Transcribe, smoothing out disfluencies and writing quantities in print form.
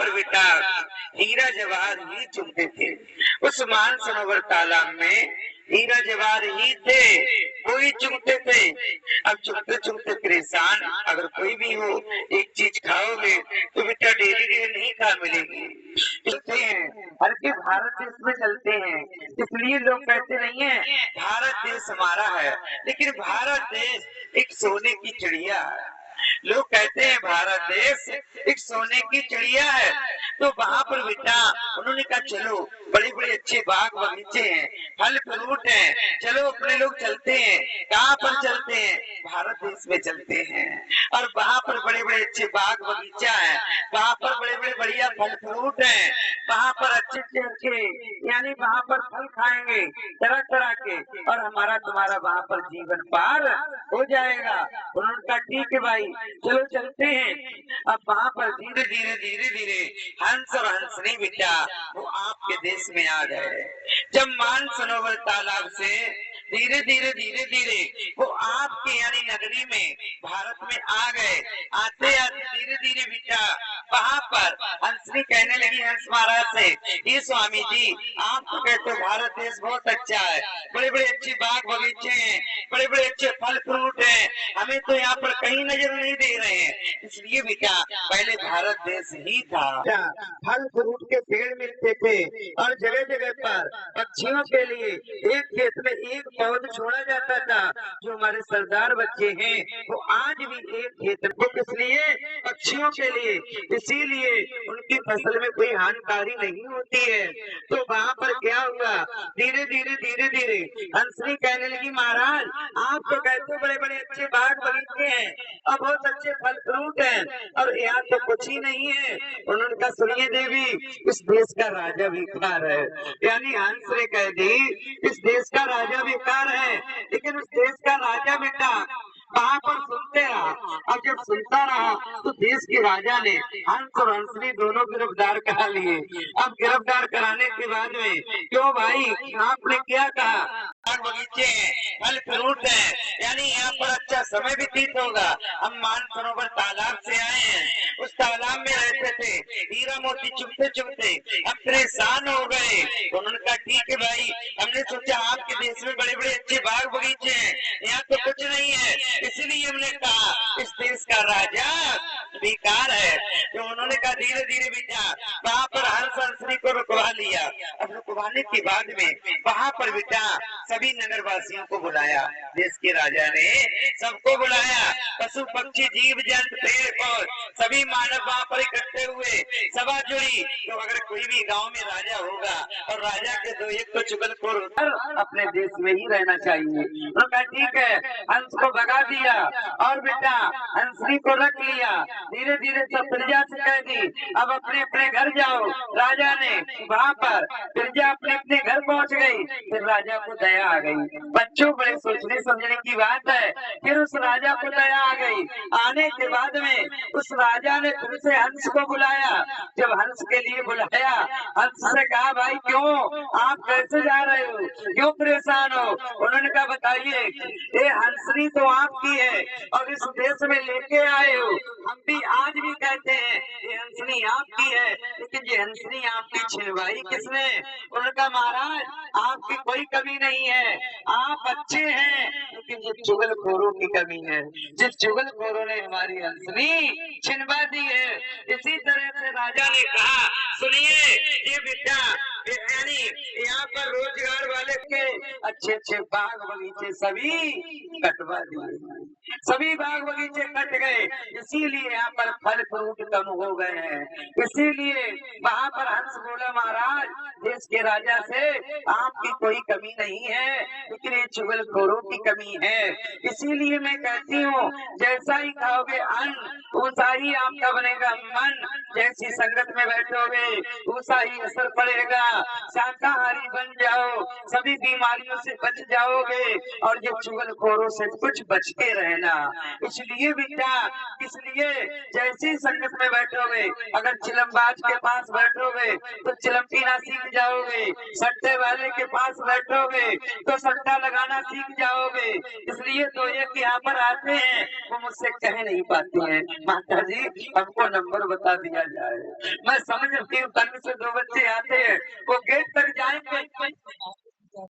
पर बेटा हीरा जवाहर ही चुनते थे। उस मानसरोवर तालाब में हीरा जवाहर ही थे, वही चुनते थे। अब चुनते चुनते परेशान, अगर कोई भी हो, एक चीज खाओगे तो बेटा डेली डेली नहीं खा मिलेगी। चलते हैं, हल्के भारत देश में चलते हैं, इसलिए लोग कहते नहीं है भारत देश हमारा है, लेकिन भारत देश एक सोने की चिड़िया है। लोग कहते हैं भारत देश एक सोने की चिड़िया है। तो वहां पर बेटा उन्होंने कहा चलो, बड़े बड़े अच्छे बाग बगीचे हैं, फल फ्रूट हैं, चलो अपने लोग चलते हैं। कहाँ पर चलते हैं? भारत देश में चलते हैं। और वहां पर बड़े बड़े अच्छे बाग बगीचा है, वहां पर बड़े बड़े बढ़िया फल फ्रूट है, वहां पर अच्छे अच्छे यानी वहां पर फल खाएंगे तरह तरह के, और हमारा तुम्हारा वहां पर जीवन पार हो जाएगा। उन्होंने कहा ठीक है भाई, चलो चलते हैं। अब वहां पर धीरे धीरे धीरे धीरे हंस और हंसनी बेटा वो आपके देश में आ गए। जब मानसरोवर तालाब से धीरे धीरे धीरे धीरे वो आपके यानी नगरी में भारत में आ गए। आते आते धीरे धीरे बेटा वहां पर हंसनी कहने लगी हंस महाराज से, ये स्वामी जी आप तो कहते हो भारत देश बहुत अच्छा है, बड़े बड़े अच्छे बाग बगीचे हैं, बड़े बड़े अच्छे फल फ्रूट हैं, हमें तो यहाँ पर कहीं नजर नहीं दे रहे हैं। इसलिए बेटा पहले भारत देश ही था, फल फ्रूट के पेड़ मिलते थे और जगह जगह पर पक्षियों के लिए एक खेत में एक पौध छोड़ा जाता था। जो हमारे सरदार बच्चे हैं वो आज भी एक खेत में, इसलिए पक्षियों के लिए, इसीलिए उनकी फसल में कोई हानिकारी नहीं होती है। तो वहाँ पर क्या हुआ, धीरे धीरे धीरे धीरे हंसनी कहने लगी महाराज आप तो कहते हो बड़े बड़े अच्छे बाग बगीचे हैं और बहुत अच्छे फल फ्रूट हैं, और यहाँ तो कुछ ही नहीं है। उन्होंने कहा सुनिए देवी, इस देश का राजा बेकार है। यानी हंस ने कह दी इस देश का राजा बेकार है, लेकिन उस देश का राजा बेटा वहाँ पर सुनते रहा। अब जब सुनता रहा तो देश के राजा ने हंस और हंसनी दोनों गिरफ्तार करा लिए। अब गिरफ्तार कराने के बाद में क्यों भाई आपने क्या कहा, बाग बगीचे हैं, फल फ्रूट है, यानी यहाँ पर अच्छा समय व्यतीत होगा। हम मानसरोवर तालाब से आए हैं, उस तालाब में रहते थे, हीरा मोती चुगते चुगते हम परेशान हो गए। उन्होंने कहा ठीक है भाई, हमने सोचा आपके देश में बड़े बड़े अच्छे बाग बगीचे हैं, यहाँ तो कुछ नहीं है, इसलिए हमने कहा इस देश का राजा बेकार है। तो उन्होंने कहा धीरे धीरे बेटा वहाँ पर हंस हंसनी को रुकवा लिया। अब रुकवाने के बाद में वहाँ पर बेटा सभी नगरवासियों को बुलाया, देश के राजा ने सबको बुलाया, पशु पक्षी जीव जंतु पेड़ पौधे सभी मानव वहाँ पर इकट्ठे हुए, सभा जुड़ी। तो अगर कोई भी गांव में राजा होगा और राजा के दो एक तो चुगलखोर अपने देश में ही रहना चाहिए। तो कहा ठीक है, हंस को भगा दिया और बेटा हंसनी को रख लिया। धीरे धीरे सब प्रजा से कह दी अब अपने अपने घर जाओ। राजा ने वहाँ पर प्रजा अपने अपने घर पहुँच गई। फिर राजा को दया आ गई। बच्चों बड़े सोचने समझने की बात है। फिर उस राजा को दया आ गई। आने के बाद में उस राजा ने फिर से हंस को बुलाया। जब हंस के लिए बुलाया, हंस से कहा भाई क्यों आप कैसे जा रहे हो, क्यों परेशान हो? उन्होंने कहा बताइए, ये हंसनी तो आपकी है और इस देश में लेके आए हो। हम भी आज भी कहते हैं ये हंसनी आपकी है, लेकिन ये हंसनी आपकी छिनवाई किसने? उन्होंने कहा महाराज आपकी कोई कमी नहीं है, आप अच्छे हैं, लेकिन ये चुगलखोरों की कमी है। जिस चुगलखोरों ने हमारी हंसनी छिनवा दी है। इसी तरह से राजा ने कहा सुनिए ये बेटा यानी यहाँ पर रोजगार वाले के अच्छे अच्छे बाग बगीचे सभी कटवा दिए, सभी बाग बगीचे कट गए, इसीलिए यहाँ पर फल फ्रूट कम हो गए हैं। इसीलिए वहाँ पर हंस बोला महाराज देश के राजा से आपकी कोई कमी नहीं है, लेकिन ये चुगलखोरों की कमी है। इसीलिए मैं कहती हूँ जैसा ही खाओगे अन्न वैसा ही आपका बनेगा मन, जैसी संगत में बैठोगे वैसा ही असर पड़ेगा। शाकाहारी बन जाओ, सभी बीमारियों से बच जाओगे और ये चुगलखोरों से कुछ बच के रहना। इसलिए बेटा, इसलिए जैसी संगत में बैठोगे, अगर चिलमबाज के पास बैठोगे तो चिलम पीना सीख जाओगे, सट्टे वाले के पास बैठोगे तो सट्टा लगाना सीख जाओगे। इसलिए तो एक यहाँ पर आते हैं, वो मुझसे कह नहीं पाते हैं, माता जी हमको नंबर बता दिया जाए। मैं समझती हूँ, कल से 2 बच्चे आते हैं, वो गेट तक जाए